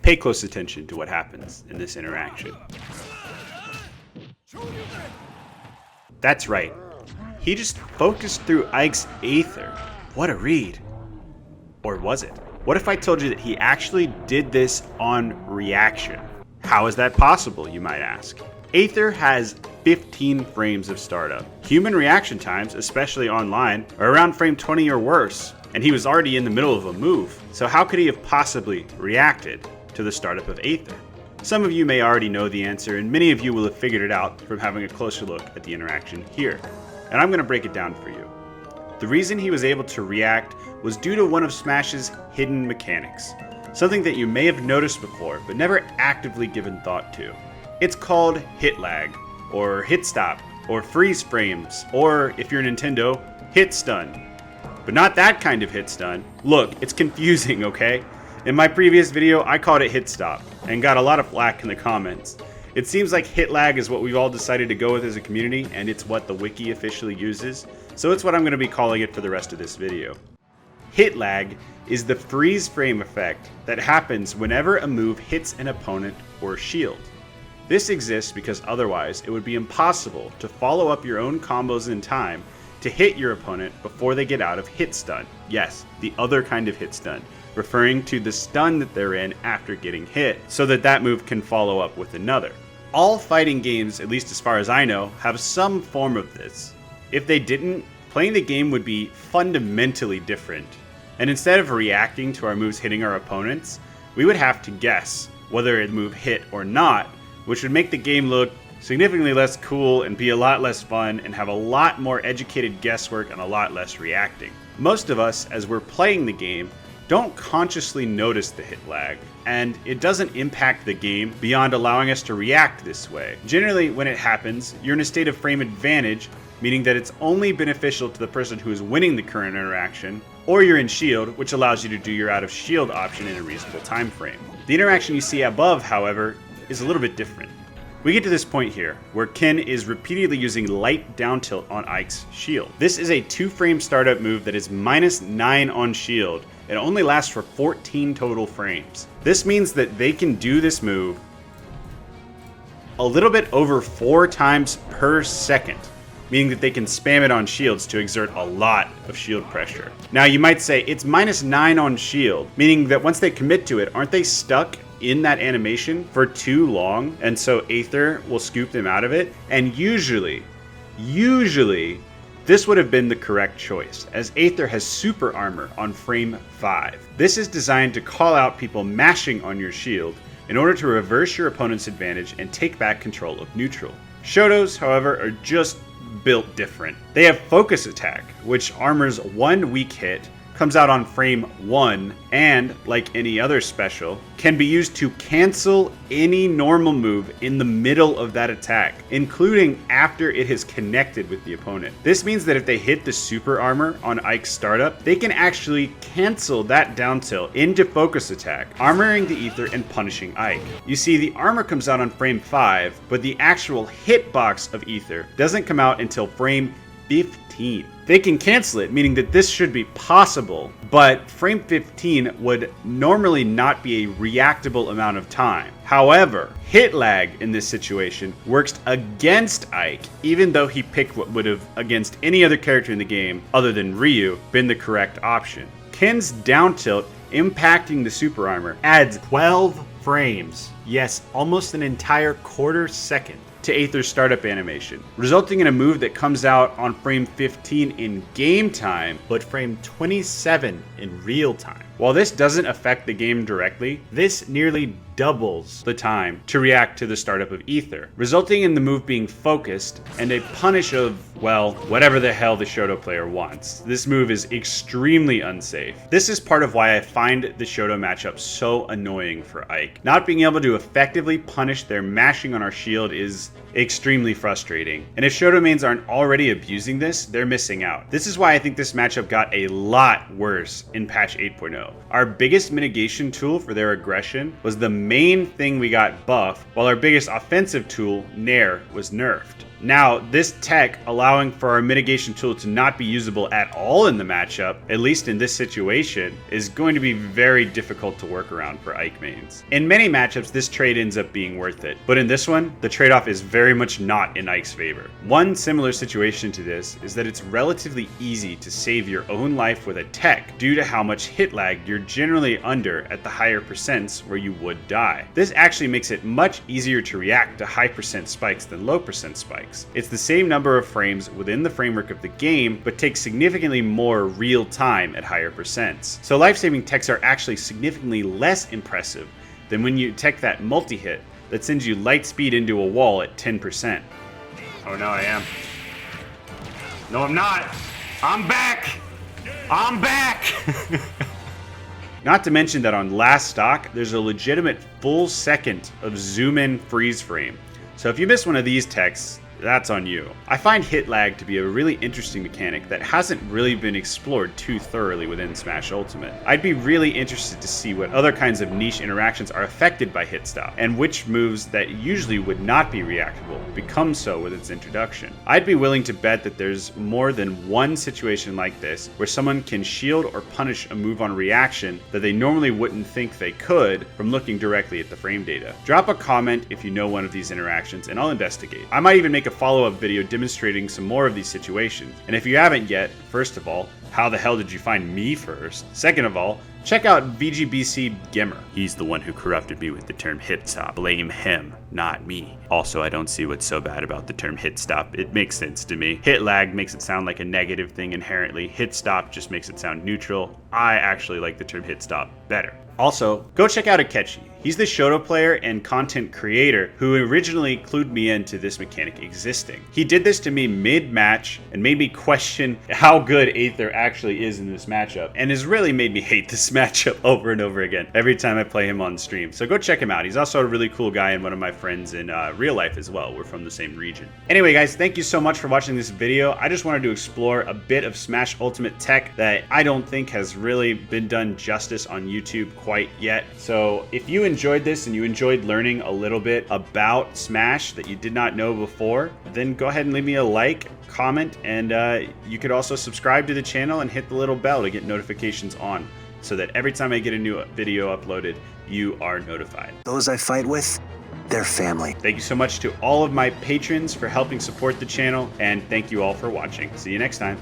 Pay close attention to what happens in this interaction. That's right. He just focused through Ike's Aether. What a read. Or was it? What if I told you that he actually did this on reaction? How is that possible, you might ask? Aether has 15 frames of startup. Human reaction times, especially online, are around frame 20 or worse, and he was already in the middle of a move. So how could he have possibly reacted to the startup of Aether? Some of you may already know the answer, and many of you will have figured it out from having a closer look at the interaction here. And I'm going to break it down for you. The reason he was able to react was due to one of Smash's hidden mechanics, something that you may have noticed before but never actively given thought to. It's called Hitlag, or hit stop, or freeze frames, or if you're Nintendo, hit stun. But not that kind of hit stun. Look, it's confusing, okay? In my previous video, I called it hit stop, and got a lot of flack in the comments. It seems like Hitlag is what we've all decided to go with as a community, and it's what the wiki officially uses, so it's what I'm going to be calling it for the rest of this video. Hitlag is the freeze frame effect that happens whenever a move hits an opponent or shield. This exists because otherwise it would be impossible to follow up your own combos in time to hit your opponent before they get out of hit stun. Yes, the other kind of hit stun, referring to the stun that they're in after getting hit, so that that move can follow up with another. All fighting games, at least as far as I know, have some form of this. If they didn't, playing the game would be fundamentally different. And instead of reacting to our moves hitting our opponents, we would have to guess whether a move hit or not, which would make the game look significantly less cool and be a lot less fun and have a lot more educated guesswork and a lot less reacting. Most of us, as we're playing the game, don't consciously notice the hit lag, and it doesn't impact the game beyond allowing us to react this way. Generally, when it happens, you're in a state of frame advantage, meaning that it's only beneficial to the person who is winning the current interaction, or you're in shield, which allows you to do your out of shield option in a reasonable time frame. The interaction you see above, however, is a little bit different. We get to this point here, where Ken is repeatedly using light down tilt on Ike's shield. This is a 2-frame startup move that is -9 on shield, and only lasts for 14 total frames. This means that they can do this move a little bit over 4 times per second, meaning that they can spam it on shields to exert a lot of shield pressure. Now you might say it's -9 on shield, meaning that once they commit to it, aren't they stuck in that animation for too long, and so Aether will scoop them out of it? And usually, this would have been the correct choice, as Aether has super armor on frame 5. This is designed to call out people mashing on your shield in order to reverse your opponent's advantage and take back control of neutral. Shotos, however, are just built different. They have focus attack, which armors 1 weak hit, comes out on frame 1, and, like any other special, can be used to cancel any normal move in the middle of that attack, including after it has connected with the opponent. This means that if they hit the super armor on Ike's startup, they can actually cancel that down tilt into focus attack, armoring the Aether and punishing Ike. You see, the armor comes out on frame 5, but the actual hitbox of Aether doesn't come out until frame 15. They can cancel it, meaning that this should be possible, but frame 15 would normally not be a reactable amount of time. However, hit lag in this situation works against Ike, even though he picked what would have, against any other character in the game other than Ryu, been the correct option. Ken's down tilt impacting the super armor adds 12 frames, yes, almost an entire quarter second, to Aether's startup animation, resulting in a move that comes out on frame 15 in game time, but frame 27 in real time. While this doesn't affect the game directly, this nearly doubles the time to react to the startup of Aether, resulting in the move being focused and a punish of, well, whatever the hell the Shoto player wants. This move is extremely unsafe. This is part of why I find the Shoto matchup so annoying for Ike. Not being able to effectively punish their mashing on our shield is extremely frustrating. And if Shoto mains aren't already abusing this, they're missing out. This is why I think this matchup got a lot worse in patch 8.0. Our biggest mitigation tool for their aggression was the main thing we got buffed, while our biggest offensive tool, Nair, was nerfed. Now, this tech allowing for our mitigation tool to not be usable at all in the matchup, at least in this situation, is going to be very difficult to work around for Ike mains. In many matchups, this trade ends up being worth it, but in this one, the trade-off is very much not in Ike's favor. One similar situation to this is that it's relatively easy to save your own life with a tech due to how much hit lag you're generally under at the higher percents where you would die. This actually makes it much easier to react to high percent spikes than low percent spikes. It's the same number of frames within the framework of the game, but takes significantly more real time at higher percents. So life-saving techs are actually significantly less impressive than when you tech that multi-hit that sends you light speed into a wall at 10%. Oh no, I am. No, I'm not. I'm back. I'm back. Not to mention that on last stock, there's a legitimate full second of zoom in freeze frame. So if you miss one of these techs, that's on you. I find hit lag to be a really interesting mechanic that hasn't really been explored too thoroughly within Smash Ultimate. I'd be really interested to see what other kinds of niche interactions are affected by hit stop, and which moves that usually would not be reactable become so with its introduction. I'd be willing to bet that there's more than one situation like this where someone can shield or punish a move on reaction that they normally wouldn't think they could from looking directly at the frame data. Drop a comment if you know one of these interactions and I'll investigate. I might even make a follow-up video demonstrating some more of these situations. And if you haven't yet, first of all, how the hell did you find me first? Second of all, check out VGBC Gimr. He's the one who corrupted me with the term hit stop. Blame him, not me. Also, I don't see what's so bad about the term hit stop. It makes sense to me. Hit lag makes it sound like a negative thing inherently. Hit stop just makes it sound neutral. I actually like the term hit stop better. Also, go check out Ikechi. He's the Shoto player and content creator who originally clued me into this mechanic existing. He did this to me mid-match and made me question how good Aether actually is in this matchup, and has really made me hate this matchup over and over again every time I play him on stream. So go check him out. He's also a really cool guy and one of my friends in real life as well. We're from the same region. Anyway guys, thank you so much for watching this video. I just wanted to explore a bit of Smash Ultimate tech that I don't think has really been done justice on YouTube quite yet. So if you enjoyed this and you enjoyed learning a little bit about Smash that you did not know before, then go ahead and leave me a like, comment, and you could also subscribe to the channel and hit the little bell to get notifications on so that every time I get a new video uploaded, you are notified. Those I fight with, they're family. Thank you so much to all of my patrons for helping support the channel, and thank you all for watching. See you next time.